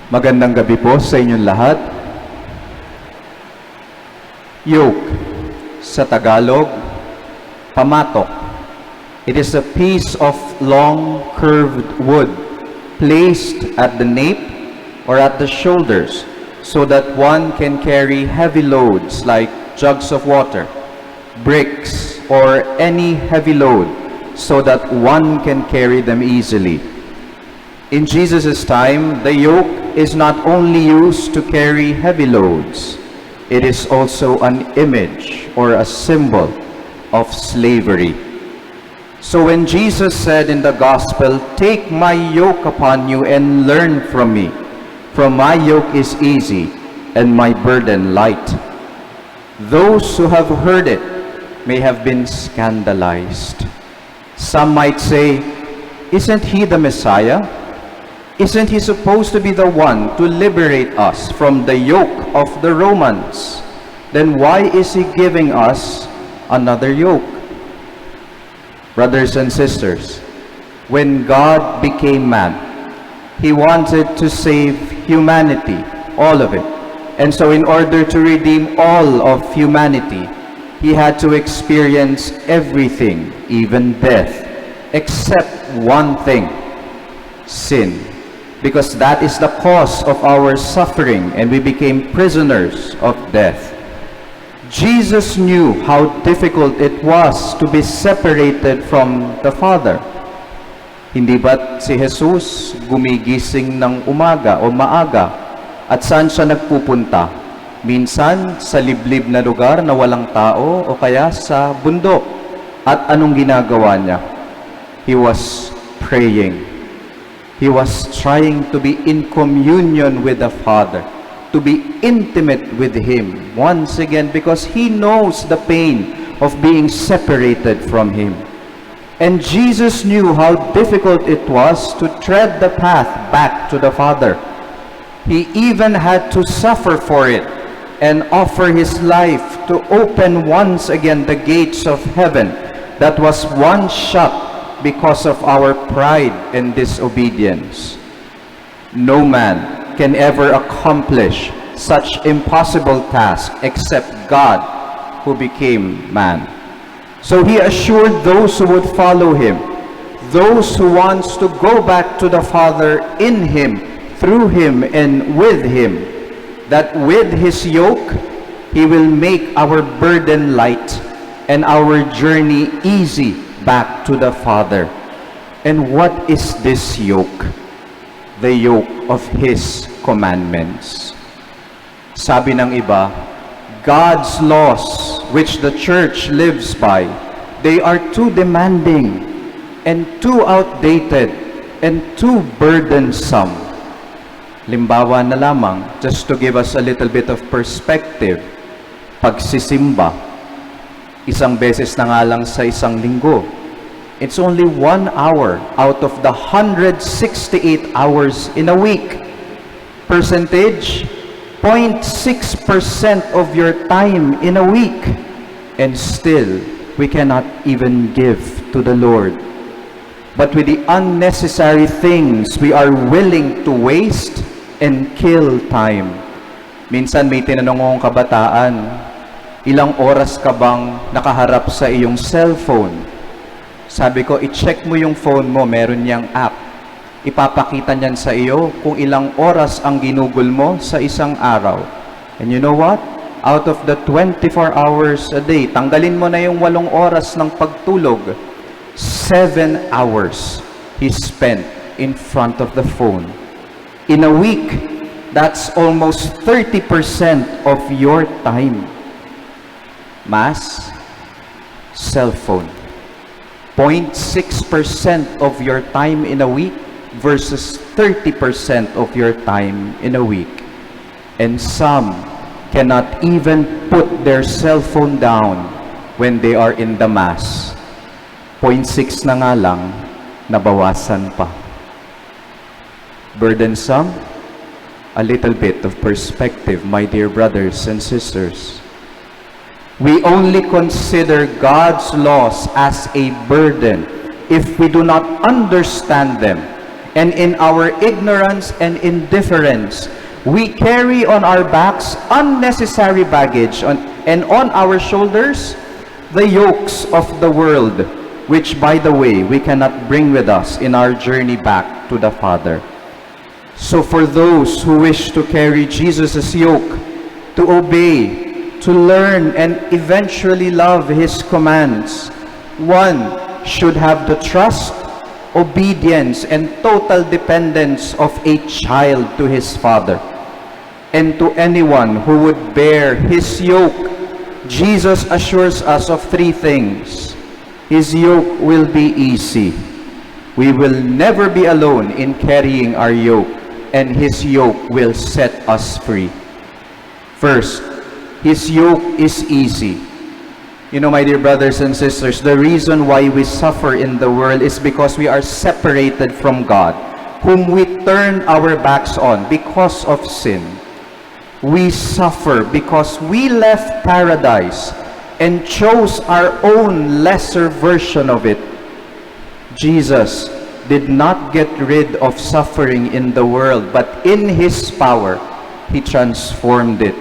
Magandang gabi po sa inyong lahat. Yoke, sa Tagalog, pamatok. It is a piece of long, curved wood placed at the nape or at the shoulders so that one can carry heavy loads like jugs of water, bricks, or any heavy load so that one can carry them easily. In Jesus' time, the yoke is not only used to carry heavy loads, it is also an image or a symbol of slavery. So when Jesus said in the gospel, "Take my yoke upon you and learn from me, for my yoke is easy and my burden light," those who have heard it may have been scandalized. Some might say, "Isn't he the Messiah? Isn't he supposed to be the one to liberate us from the yoke of the Romans? Then why is he giving us another yoke?" Brothers and sisters, when God became man, he wanted to save humanity, all of it. And so in order to redeem all of humanity, he had to experience everything, even death, except one thing: sin. Because that is the cause of our suffering, and we became prisoners of death. Jesus knew how difficult it was to be separated from the Father. Hindi ba't si Jesus gumigising ng umaga o maaga? At saan siya nagpupunta? Minsan sa liblib na lugar na walang tao o kaya sa bundok. At anong ginagawa niya? He was praying. He was trying to be in communion with the Father, to be intimate with Him once again, because He knows the pain of being separated from Him. And Jesus knew how difficult it was to tread the path back to the Father. He even had to suffer for it and offer His life to open once again the gates of heaven that was once shut because of our pride and disobedience. No man can ever accomplish such impossible task except God, who became man. So he assured those who would follow him, those who wants to go back to the Father in him, through him, and with him, that with his yoke, he will make our burden light and our journey easy back to the Father. And what is this yoke? The yoke of His commandments. Sabi ng iba, God's laws, which the church lives by, they are too demanding and too outdated and too burdensome. Limbawa na lamang, just to give us a little bit of perspective, pagsisimba, isang beses na nga lang sa isang linggo. It's only 1 hour out of the 168 hours in a week. Percentage, 0.6% of your time in a week. And still, we cannot even give to the Lord. But with the unnecessary things, we are willing to waste and kill time. Minsan may tinanong akong kabataan, ilang oras ka bang nakaharap sa iyong cellphone? Sabi ko, i-check mo yung phone mo, meron niyang app. Ipapakita niyan sa iyo kung ilang oras ang ginugol mo sa isang araw. And you know what? Out of the 24 hours a day, tanggalin mo na yung 8 oras ng pagtulog, 7 hours he spent in front of the phone. In a week, that's almost 30% of your time. Mass, cellphone. 0.6% of your time in a week versus 30% of your time in a week. And some cannot even put their cell phone down when they are in the Mass. 0.6 na nga lang, nabawasan pa. Burdensome? A little bit of perspective, my dear brothers and sisters. We only consider God's laws as a burden if we do not understand them and in our ignorance and indifference, we carry on our backs unnecessary baggage and on our shoulders the yokes of the world, which, by the way, we cannot bring with us in our journey back to the Father. So for those who wish to carry Jesus' yoke, to obey, to learn, and eventually love His commands, one should have the trust, obedience, and total dependence of a child to his father. And to anyone who would bear His yoke, Jesus assures us of three things. His yoke will be easy. We will never be alone in carrying our yoke, and His yoke will set us free. First, His yoke is easy. You know, my dear brothers and sisters, the reason why we suffer in the world is because we are separated from God, whom we turn our backs on because of sin. We suffer because we left paradise and chose our own lesser version of it. Jesus did not get rid of suffering in the world, but in His power, He transformed it.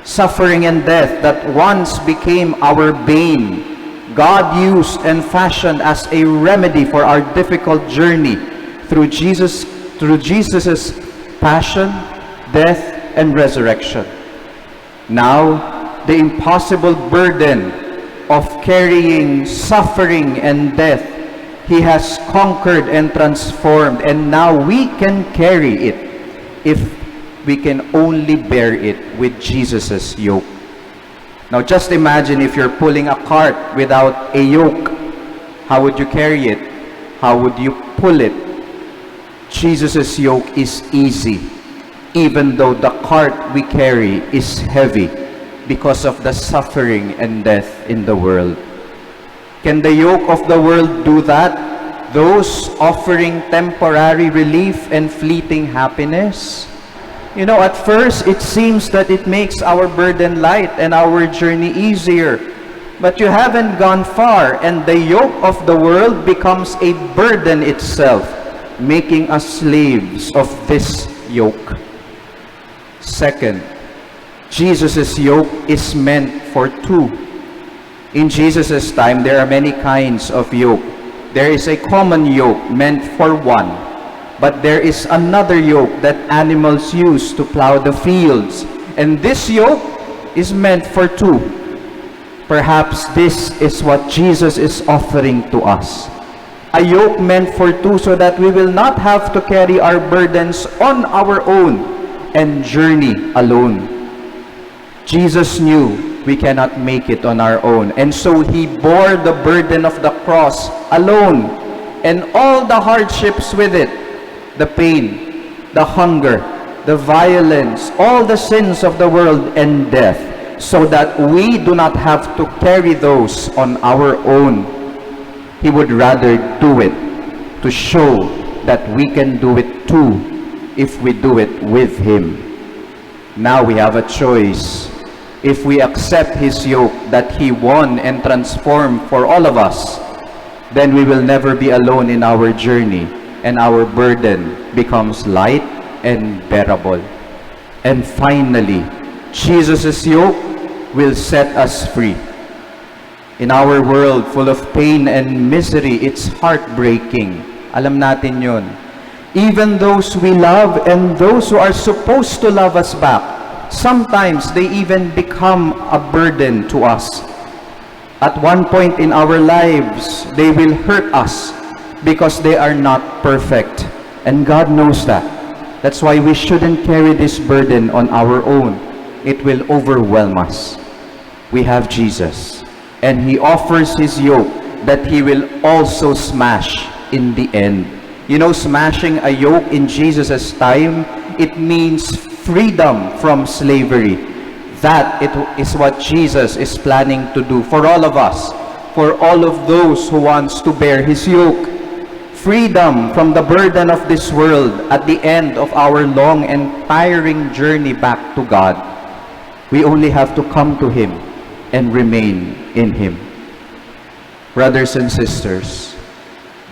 Suffering and death that once became our bane, God used and fashioned as a remedy for our difficult journey through Jesus' passion, death, and resurrection. Now, the impossible burden of carrying suffering and death, He has conquered and transformed, and now we can carry it if we can only bear it with Jesus' yoke. Now just imagine if you're pulling a cart without a yoke. How would you carry it? How would you pull it? Jesus' yoke is easy, even though the cart we carry is heavy because of the suffering and death in the world. Can the yoke of the world do that? Those offering temporary relief and fleeting happiness? You know, at first, it seems that it makes our burden light and our journey easier. But you haven't gone far, and the yoke of the world becomes a burden itself, making us slaves of this yoke. Second, Jesus' yoke is meant for two. In Jesus' time, there are many kinds of yoke. There is a common yoke meant for one. But there is another yoke that animals use to plow the fields. And this yoke is meant for two. Perhaps this is what Jesus is offering to us. A yoke meant for two so that we will not have to carry our burdens on our own and journey alone. Jesus knew we cannot make it on our own. And so He bore the burden of the cross alone and all the hardships with it. The pain, the hunger, the violence, all the sins of the world and death, so that we do not have to carry those on our own. He would rather do it to show that we can do it too if we do it with Him. Now we have a choice. If we accept His yoke that He won and transformed for all of us, then we will never be alone in our journey, and our burden becomes light and bearable. And finally, Jesus' yoke will set us free. In our world full of pain and misery, it's heartbreaking. Alam natin yun. Even those we love and those who are supposed to love us back, sometimes they even become a burden to us. At one point in our lives, they will hurt us because they are not perfect. And God knows that. That's why we shouldn't carry this burden on our own. It will overwhelm us. We have Jesus, and He offers His yoke that He will also smash in the end. You know, smashing a yoke in Jesus' time, it means freedom from slavery. That is what Jesus is planning to do for all of us, for all of those who wants to bear His yoke. Freedom from the burden of this world at the end of our long and tiring journey back to God. We only have to come to Him and remain in Him. Brothers and sisters,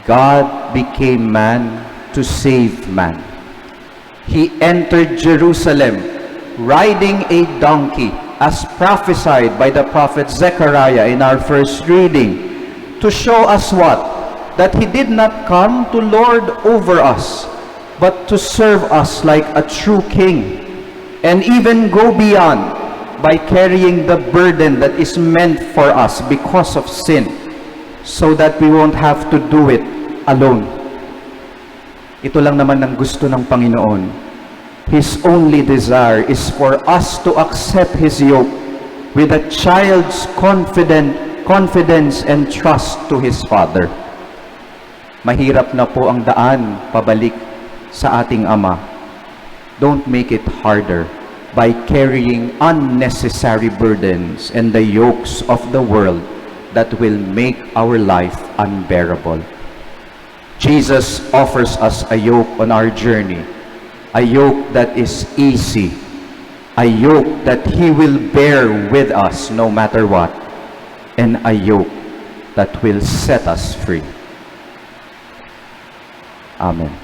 God became man to save man. He entered Jerusalem riding a donkey, as prophesied by the prophet Zechariah in our first reading, to show us what? That he did not come to lord over us, but to serve us like a true king, and even go beyond by carrying the burden that is meant for us because of sin, so that we won't have to do it alone. Ito lang naman ang gusto ng Panginoon. His only desire is for us to accept His yoke with a child's confidence and trust to His Father. Mahirap na po ang daan pabalik sa ating Ama. Don't make it harder by carrying unnecessary burdens and the yokes of the world that will make our life unbearable. Jesus offers us a yoke on our journey, a yoke that is easy, a yoke that He will bear with us no matter what, and a yoke that will set us free. Amen.